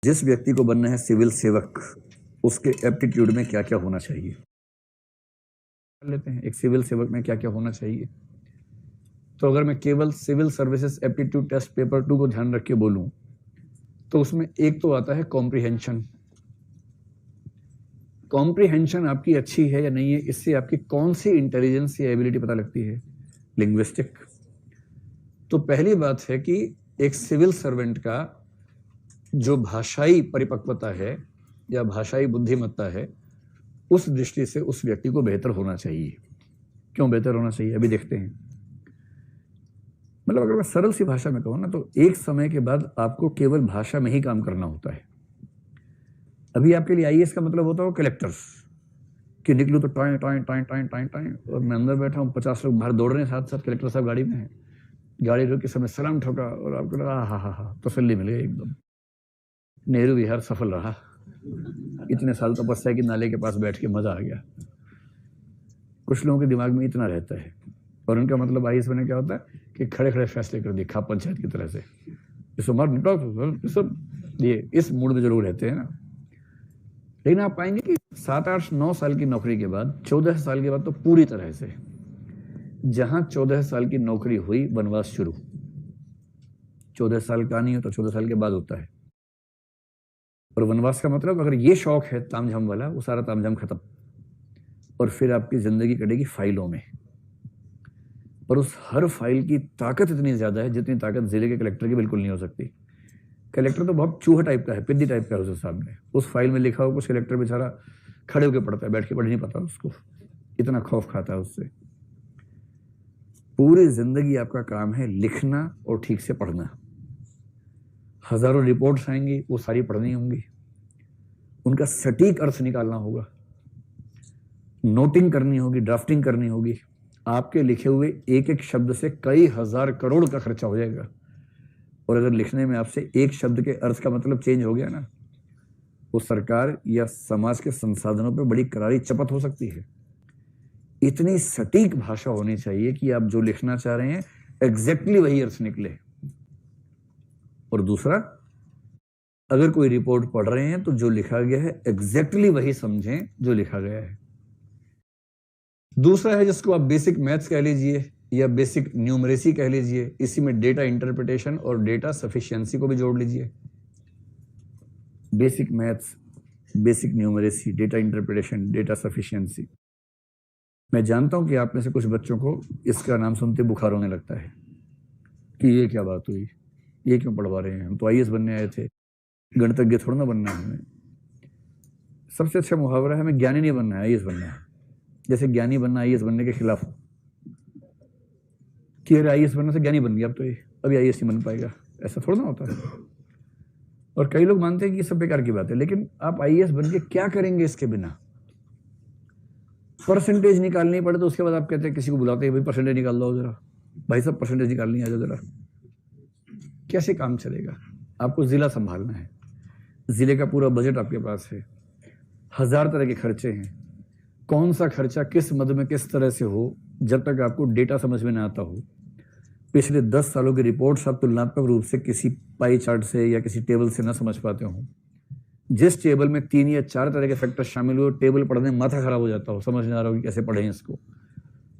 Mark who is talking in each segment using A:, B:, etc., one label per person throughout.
A: जिस व्यक्ति को बनना है सिविल सेवक, उसके एप्टीट्यूड में क्या क्या होना चाहिए लेते हैं। एक सिविल सेवक में क्या क्या होना चाहिए। तो अगर मैं केवल civil services aptitude test paper 2 को ध्यान रख के बोलूं तो उसमें एक तो आता है कॉम्प्रिहेंशन। कॉम्प्रिहेंशन आपकी अच्छी है या नहीं है, इससे आपकी कौन सी इंटेलिजेंस या एबिलिटी पता लगती है। लिंग्विस्टिक। तो पहली बात है कि एक सिविल सर्वेंट का जो भाषाई परिपक्वता है या भाषाई बुद्धिमत्ता है, उस दृष्टि से उस व्यक्ति को बेहतर होना चाहिए। क्यों बेहतर होना चाहिए, अभी देखते हैं। मतलब अगर मैं सरल सी भाषा में कहूँ ना, तो एक समय के बाद आपको केवल भाषा में ही काम करना होता है। अभी आपके लिए आईएएस का मतलब होता है कलेक्टर्स, कि निकलूँ तो time time time time time time, और मैं अंदर बैठा हूँ, 50 लोग बाहर दौड़ रहे हैं, साथ साथ कलेक्टर साहब गाड़ी में है, गाड़ी रोक के समय सलाम ठोका और आपको लगा हा तसल्ली मिल गई एकदम। नेहरू विहार सफल रहा, इतने साल तपस्या की नाले के पास बैठ के मजा आ गया। कुछ लोगों के दिमाग में इतना रहता है, और उनका मतलब आईएएस बनने क्या होता है कि खड़े खड़े फैसले कर दिए, खाप पंचायत की तरह से, सब ये इस मूड में जरूर रहते हैं ना। लेकिन आप पाएंगे कि 7, 8, 9 साल की नौकरी के बाद, 14 साल के बाद तो पूरी तरह से, जहां 14 साल की नौकरी हुई, वनवास शुरू। 14 साल का नहीं होता, 14 साल के बाद होता है। और वनवास का मतलब, अगर ये शौक है तामझाम वाला, वो सारा तामझाम खत्म, और फिर आपकी जिंदगी कटेगी फाइलों में। और उस हर फाइल की ताकत इतनी ज्यादा है जितनी ताकत जिले के कलेक्टर की बिल्कुल नहीं हो सकती। कलेक्टर तो बहुत चूहा टाइप का है, पिद्दी टाइप का है उसके सामने। उस फाइल में लिखा हो कुछ, कलेक्टर बेचारा खड़े होकर पढ़ता है, बैठ के पढ़ नहीं पाता उसको, इतना खौफ खाता है उससे। पूरी जिंदगी आपका काम है लिखना और ठीक से पढ़ना। हजारों रिपोर्ट्स आएंगी, वो सारी पढ़नी होंगी, उनका सटीक अर्थ निकालना होगा, नोटिंग करनी होगी, ड्राफ्टिंग करनी होगी। आपके लिखे हुए एक एक शब्द से कई हजार करोड़ का खर्चा हो जाएगा। और अगर लिखने में आपसे एक शब्द के अर्थ का मतलब चेंज हो गया ना, वो सरकार या समाज के संसाधनों पे बड़ी करारी चपत हो सकती है। इतनी सटीक भाषा होनी चाहिए कि आप जो लिखना चाह रहे हैं एग्जैक्टली वही अर्थ निकले। और दूसरा, अगर कोई रिपोर्ट पढ़ रहे हैं तो जो लिखा गया है एग्जैक्टली वही समझें जो लिखा गया है। दूसरा है जिसको आप बेसिक मैथ्स कह लीजिए या बेसिक न्यूमरेसी कह लीजिए, इसी में डेटा इंटरप्रिटेशन और डेटा सफिशिएंसी को भी जोड़ लीजिए। Basic maths, basic numeracy, data interpretation, data sufficiency. मैं जानता हूं कि आप में से कुछ बच्चों को इसका नाम सुनते बुखार होने लगता है कि ये क्या बात हुई, ये क्यों पढ़वा रहे हैं, हम तो आईएएस बनने आए थे, गणितज्ञ थोड़ा ना बनना है हमें। सबसे अच्छा मुहावरा है हमें ज्ञानी नहीं बनना है, आईएएस बनना है। जैसे ज्ञानी बनना आईएएस बनने के खिलाफ हो कि अरे आईएएस बनने से ज्ञानी बन गया, अब तो ये अभी आईएएस नहीं बन पाएगा, ऐसा थोड़ा ना होता है। और कई लोग मानते हैं कि ये सब बेकार की बात है, लेकिन आप आईएएस बन के क्या करेंगे इसके बिना। परसेंटेज निकालनी पड़े तो उसके बाद आप कहते हैं, किसी को बुलाते हैं, भाई परसेंटेज निकाल दो जरा, भाई साहब परसेंटेज निकालनी आ जाओ जरा। कैसे काम चलेगा। आपको जिला संभालना है, जिले का पूरा बजट आपके पास है, 1000 तरह के खर्चे हैं, कौन सा खर्चा किस मद में किस तरह से हो, जब तक आपको डेटा समझ में ना आता हो। पिछले 10 सालों की रिपोर्ट्स आप तुलनात्मक रूप से किसी पाई चार्ट से या किसी टेबल से ना समझ पाते हो। जिस टेबल में 3 या 4 तरह के फैक्टर शामिल हुए, टेबल पढ़ने में माथा खराब हो जाता हो, समझ नहीं आ रहा हो कि कैसे पढ़ें इसको।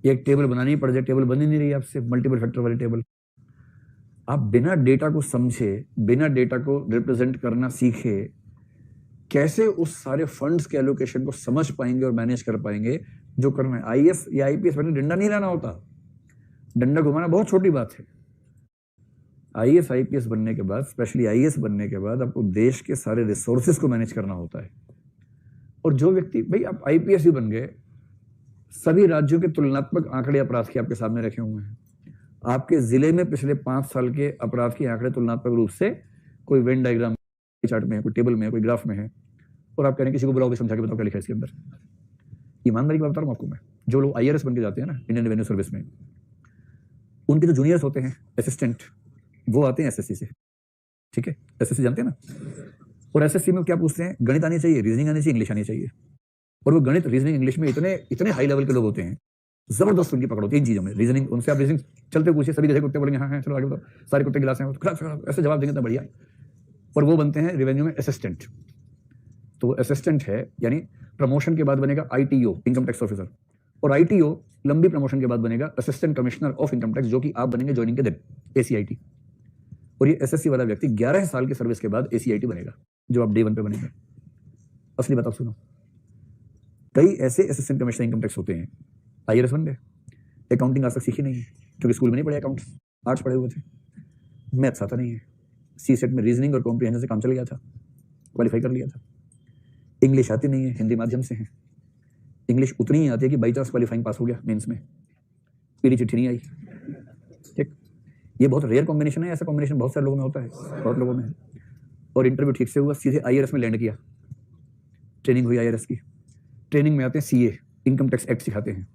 A: एक टेबल बनानी पड़ जाए, टेबल बन ही नहीं रही आपसे, मल्टीपल फैक्टर वाली टेबल। आप बिना डेटा को समझे, बिना डेटा को रिप्रेजेंट करना सीखे, कैसे उस सारे फंड्स के एलोकेशन को समझ पाएंगे और मैनेज कर पाएंगे जो करना है। आईएएस या आईपीएस बनने डंडा नहीं लाना होता, डंडा घुमाना बहुत छोटी बात है। आईएएस आईपीएस बनने के बाद, स्पेशली आईएएस बनने के बाद, आपको देश के सारे रिसोर्सेज को मैनेज करना होता है। और जो व्यक्ति, भाई आप आईपीएस ही बन गए, सभी राज्यों के तुलनात्मक आंकड़े अपराध के आपके सामने रखे हुए हैं। आपके जिले में पिछले 5 साल के अपराध के आंकड़े तुलनात्मक रूप से कोई वेन डायग्राम चार्ट में है, कोई टेबल में है, कोई ग्राफ में है, और आप कह रहे हैं किसी को बुलाओ, समझा के बताओ क्या लिखा है इसके अंदर। ईमानदारी की बात बता रहा हूं आपको मैं। जो लोग आईआरएस बन के जाते हैं ना इंडियन रेवेन्यू सर्विस में, उनके जो जूनियर्स होते हैं असिस्टेंट, वो आते हैं एसएससी से, ठीक है, एसएससी जानते हैं ना। और एसएससी में क्या पूछते हैं, गणित आनी चाहिए, रीजनिंग आनी चाहिए, इंग्लिश आनी चाहिए। और वो गणित, रीजनिंग, इंग्लिश में इतने हाई लेवल के लोग होते हैं, जबरदस्त उनकी पकड़ होती है इन चीजों में। रीजनिंग, उनसे आप रीजनिंग चलते पूछिए, सभी जैसे कुत्ते बोलेंगे हाँ हाँ चलो आगे बताओ, सारे कुत्ते गिलास हैं, ऐसे जवाब देंगे तो बढ़िया। और वो बनते हैं रेवेन्यू में असिस्टेंट। तो असिस्टेंट है यानी प्रमोशन के बाद बनेगा ITO, इनकम टैक्स ऑफिसर, और ITO लंबी प्रमोशन के बाद बनेगा assistant commissioner of income tax, जो कि आप बनेंगे ज्वाइनिंग के दिन, ACIT। और ये SSC वाला व्यक्ति 11 साल की सर्विस के बाद ACIT बनेगा, जो आप Day 1 पे बनेंगे। असली बात आप सुनो, कई ऐसे असिस्टेंट कमिश्नर इनकम टैक्स होते हैं, IRS बन गए, अकाउंटिंग आज तक सीखी नहीं है क्योंकि स्कूल में नहीं पढ़े, अकाउंट्स आर्ट्स पढ़े हुए थे, मैथ्स आता नहीं है, CSET में रीजनिंग और कॉम्प्रिहेंशन से काम चल गया था, क्वालिफाई कर लिया था। इंग्लिश आती नहीं है, हिंदी माध्यम से है, इंग्लिश उतनी ही आती है कि बाई चांस क्वालिफाइंग पास हो गया मेंस में, पीली चिट्ठी नहीं आई। ठीक, ये बहुत रेयर कॉम्बिनेशन है, ऐसा कॉम्बिनेशन बहुत सारे लोगों में होता है, बहुत लोगों में है। और इंटरव्यू ठीक से हुआ, सीधे IRS में लैंड किया, ट्रेनिंग हुई IRS की, ट्रेनिंग में आते हैं CA, इनकम टैक्स एक्ट सिखाते हैं,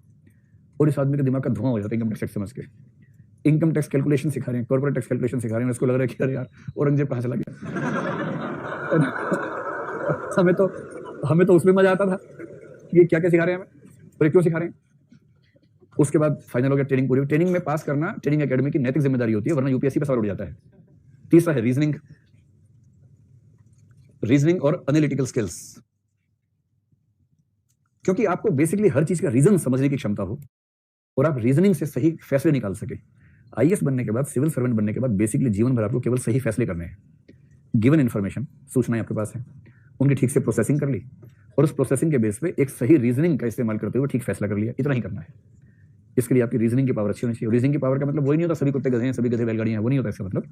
A: और इस आदमी का दिमाग का धुआं हो जाता है इनकम टैक्स एक्ट समझ के। इनकम टैक्स कैलकुलेशन सिखा रहे हैं, कॉर्पोरेट टैक्स कैलकुलेशन सिखा रहे हैं, उसको लग रहा है कि अरे यार औरंगजेब कहाँ चला गया। हमें तो उसमें मजा आता था, ये क्या क्या सिखा रहे हैं हमें और ये क्यों सिखा रहे हैं। उसके बाद फाइनल हो गया, ट्रेनिंग पूरी। ट्रेनिंग में पास करना ट्रेनिंग एकेडमी की नैतिक जिम्मेदारी होती है, वरना UPSC पे सवाल उठ जाता है। तीसरा है रीजनिंग और एनालिटिकल स्किल्स, क्योंकि आपको बेसिकली हर चीज का रीजन समझने की क्षमता हो और आप रीजनिंग से सही फैसले निकाल सके। IAS बनने के बाद, सिविल सर्वेंट बनने के बाद बेसिकली जीवन भर आपको केवल सही फैसले करने हैं। गिवन इन्फॉर्मेशन, सूचनाएं आपके पास है, उनकी ठीक से प्रोसेसिंग कर ली और उस प्रोसेसिंग के बेस पे एक सही रीजनिंग का इस्तेमाल करते हुए ठीक फैसला कर लिया, इतना ही करना है। इसके लिए आपकी रीजनिंग की पावर अच्छी होनी चाहिए। रीजनिंग की पावर का मतलब वही नहीं होता सभी कुत्ते गधे हैं, सभी गधे बैलगाड़ियां हैं, वो नहीं होता इसका मतलब।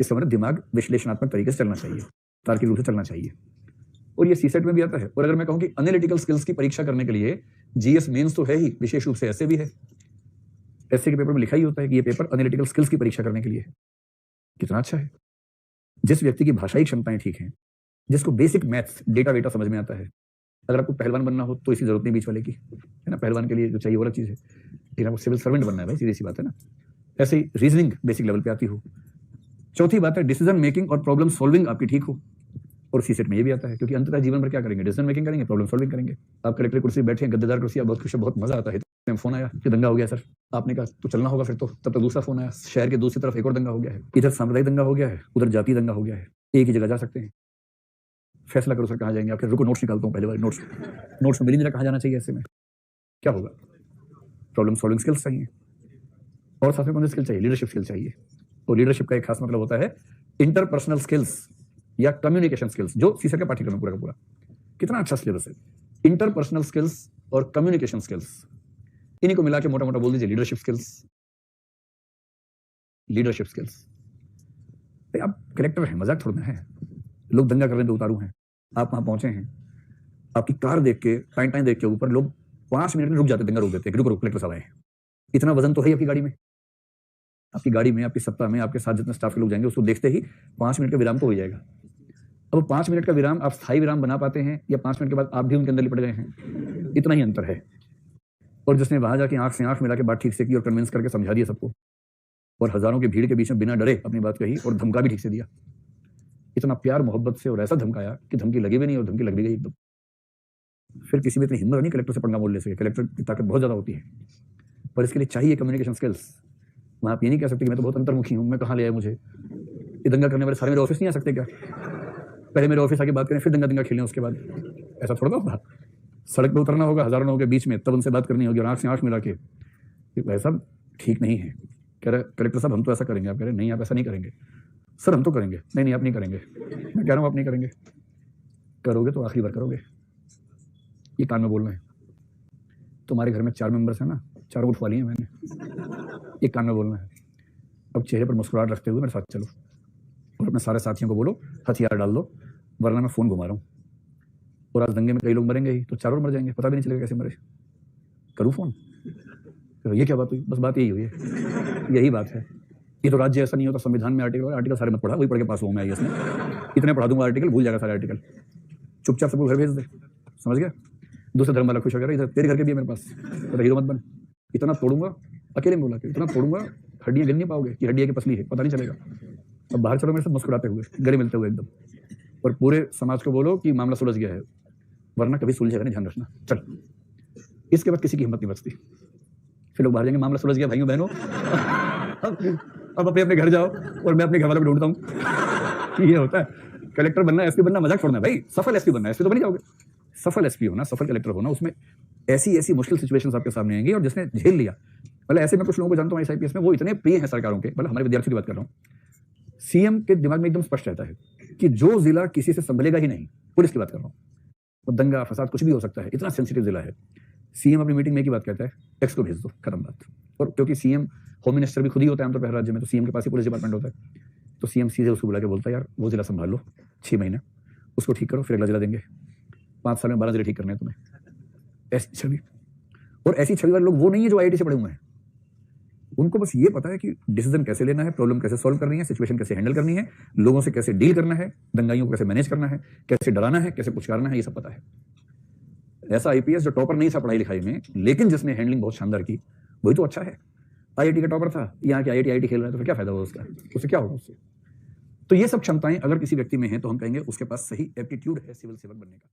A: इसका मतलब दिमाग विश्लेषणात्मक तरीके से चलना चाहिए, तार्किक रूप से चलना चाहिए, और ये CSET में भी आता है। और अगर मैं कहूं कि एनालिटिकल स्किल्स की परीक्षा करने के लिए GS मेंस तो है ही, विशेष रूप से ऐसे भी है, ऐसे के पेपर में लिखा ही होता है कि ये पेपर एनालिटिकल स्किल्स की परीक्षा करने के लिए। कितना अच्छा है, जिस व्यक्ति की भाषाई क्षमताएं ठीक हैं, जिसको बेसिक मैथ्स डेटा वेटा समझ में आता है। अगर आपको पहलवान बनना हो तो इसकी जरूरत नहीं बीच वाले की, है ना, पहलवान के लिए जो चाहिए वो अलग चीज है, लेकिन आपको सिविल सर्वेंट बनना है भाई, सीधी सी बात है ना। ऐसे ही रीजनिंग बेसिक लेवल पे आती हो। चौथी बात है डिसीजन मेकिंग और प्रॉब्लम सॉल्विंग आपकी ठीक हो, और CSET में ये भी आता है, क्योंकि अंततः जीवन भर क्या करेंगे, डिसीजन मेकिंग करेंगे, प्रॉब्लम सॉल्विंग करेंगे। आप कलेक्टर कुर्सी बैठे हैं, गद्देदार कुर्सी, आप बहुत खुश है, बहुत मजा आता है। फोन आया कि दंगा हो गया सर, आपने कहा तो चलना होगा फिर तो, तब तक दूसरा फोन आया, शहर के दूसरी तरफ एक और दंगा हो गया है, इधर सांप्रदायिक दंगा हो गया है, उधर जाति दंगा हो गया है, एक ही जगह जा सकते हैं, फैसला करो सर कहाँ जाएंगे। आपके रुको नोट्स निकालता हूँ, पहले बार नोट्स में मिल नहीं रहा कहाँ जाना चाहिए, ऐसे में क्या होगा। प्रॉब्लम सॉल्विंग स्किल्स चाहिए, और साथ में कौन सी स्किल चाहिए, लीडरशिप स्किल चाहिए। और लीडरशिप का एक खास मतलब होता है इंटरपर्सनल स्किल्स या कम्युनिकेशन स्किल्स, जो CSET का पाठ्यक्रम पूरा का पूरा। कितना अच्छा सिलेबस है, इंटरपर्सनल स्किल्स और कम्युनिकेशन स्किल्स, इन्हीं को मिला के मोटा मोटा बोल दीजिए लीडरशिप स्किल्स। लीडरशिप स्किल्स, आप कलेक्टर हैं, मजाक थोड़ा है, लोग दंगा करने पे उतारू हैं, आप वहां पहुंचे हैं, आपकी कार देख के, टाइम देख के ऊपर लोग 5 मिनट में रुक जाते, दंगा रोक देते हैं, रुको कलेक्टर साहब आए। इतना वजन तो है आपकी गाड़ी में, आपकी सत्ता में, आपके साथ जितने स्टाफ के लोग जाएंगे, उसको देखते ही 5 मिनट का विराम तो हो जाएगा। अब 5 मिनट का विराम आप स्थायी विराम बना पाते हैं या 5 मिनट के बाद आप भी उनके अंदर लिपट गए हैं, इतना ही अंतर है। और जिसने वहां जाके आंख से आंख मिला के बात ठीक से की और कन्विंस करके समझा दिया सबको, और हजारों की भीड़ के बीच में बिना डरे अपनी बात कही और धमका भी ठीक से दिया, इतना प्यार मोहब्बत से, और ऐसा धमकाया कि धमकी लगी भी नहीं और धमकी लग भी गई एकदम। फिर किसी में इतनी हिम्मत नहीं कलेक्टर से पंगा मोल ले सके, कलेक्टर की ताकत बहुत ज्यादा होती है, पर इसके लिए चाहिए कम्युनिकेशन स्किल्स। वहां आप ये नहीं कह सकते कि मैं तो बहुत अंतर्मुखी हूं, मैं कहाँ ले आया मुझे, ये दंगा करने वाले सारे मेरे ऑफिस नहीं आ सकते क्या, पहले मेरे ऑफिस आके बात करें फिर दंगा खेलें उसके बाद, ऐसा थोड़ा होगा। सड़क पे उतरना होगा हजारों लोगों के बीच में, तब उनसे बात करनी होगी और आंख से आंख मिला के, ऐसा ठीक नहीं है। कह रहे कलेक्टर साहब हम तो ऐसा करेंगे, आप कह रहे नहीं आप ऐसा नहीं करेंगे। सर हम तो करेंगे, नहीं आप नहीं करेंगे, मैं कह रहा हूँ आप नहीं करेंगे, करोगे तो आखिरी बार करोगे। ये कान में बोलना है, तुम्हारे घर में 4 मेंबर्स हैं ना, 4 उठवा लिए मैंने, ये कान में बोलना है। अब चेहरे पर मुस्कुराहट रखते हुए मेरे साथ चलो और अपने सारे साथियों को बोलो हथियार डाल दो, वरना मैं फोन घुमा रहा हूँ, और आज दंगे में कई लोग मरेंगे ही तो 4 और मर जाएंगे, पता भी नहीं चलेगा कैसे मरे। करूँ फोन, तो ये क्या बात हुई, बस बात यही हुई है, यही बात है। ये तो राज्य ऐसा नहीं होता, संविधान में आर्टिकल सारे मत पढ़ा, वही पढ़ के पास हुआ मैं IAS में, इतने पढ़ा दूंगा आर्टिकल, भूल जाएगा सारे आर्टिकल, चुपचाप सबको घर भेज दे, समझ गया। दूसरे धर्म वाला खुश हो गया, इधर तेरे घर के भी है मेरे पास, तो हीरो मत बन, इतना तोड़ूंगा, अकेले में बोला के इतना तोड़ूंगा हड्डियां गिन नहीं पाओगे कि हड्डियां की पसली है, पता नहीं चलेगा। अब बाहर चलो मेरे से मुस्कुराते हुए, गले मिलते हुए एकदम, और पूरे समाज को बोलो कि मामला सुलझ गया है, वरना कभी सुलझेगा नहीं, ध्यान रखना। चल, इसके बाद किसी की हिम्मत नहीं बचती, फिर लोग बाहर जाएंगे मामला सुलझ गया भाइयों बहनों, अब अपने घर जाओ और मैं अपने घर वालों को ढूंढता हूँ, ये होता है। कलेक्टर बनना, एसपी बनना मजाक छोड़ना है भाई, सफल एसपी बनना है, एसपी तो बन ही जाओगे। सफल एसपी होना, सफल कलेक्टर होना, उसमें ऐसी ऐसी मुश्किल सिचुएशंस आपके सामने आएंगी, और जिसने झेल लिया, मतलब ऐसे मैं कुछ लोगों को जानता हूँ IAS में, वो इतने प्रिय हैं सरकारों के, मतलब हमारे विद्यार्थियों की बात कर रहा हूँ, सीएम के दिमाग में एकदम स्पष्ट रहता है कि जो जिला किसी से संभलेगा ही नहीं, पुलिस की बात कर रहा हूँ, तो दंगा फसाद कुछ भी हो सकता है, इतना सेंसिटिव जिला है। सीएम अपनी मीटिंग में एक ही बात कहता है, एक्स को भेज दो, खत्म बात। और क्योंकि सीएम होम मिनिस्टर भी खुद ही होता है आमतौर पर राज्य में, तो सीएम के पास ही पुलिस डिपार्टमेंट होता है, तो सीएम सीधे उसको बुला के बोलता है, यार वो जिला संभाल लो 6 महीने, उसको ठीक करो, फिर अगला जिला देंगे, 5 साल में 12 जिले ठीक करने हैं तुम्हें। ऐसी छवि, और ऐसी छवि वाले लोग वो नहीं है जो IIT से पढ़े हुए हैं, उनको बस ये पता है कि डिसीजन कैसे लेना है, प्रॉब्लम कैसे सॉल्व करनी है, सिचुएशन कैसे हैंडल करनी है, लोगों से कैसे डील करना है, दंगाइयों को कैसे मैनेज करना है, कैसे डराना है, कैसे पुचकारना है, ये सब पता है। ऐसा IPS जो टॉपर नहीं था पढ़ाई लिखाई में, लेकिन जिसने हैंडलिंग बहुत शानदार की, वही तो अच्छा है। IIT का टॉपर था, यहाँ के IIT खेल रहा है, तो फिर क्या फायदा होगा उसका, उससे क्या होगा उससे। तो ये सब क्षमताएं अगर किसी व्यक्ति में हैं, तो हम कहेंगे उसके पास सही एप्टीट्यूड है सिविल सेवक बनने का।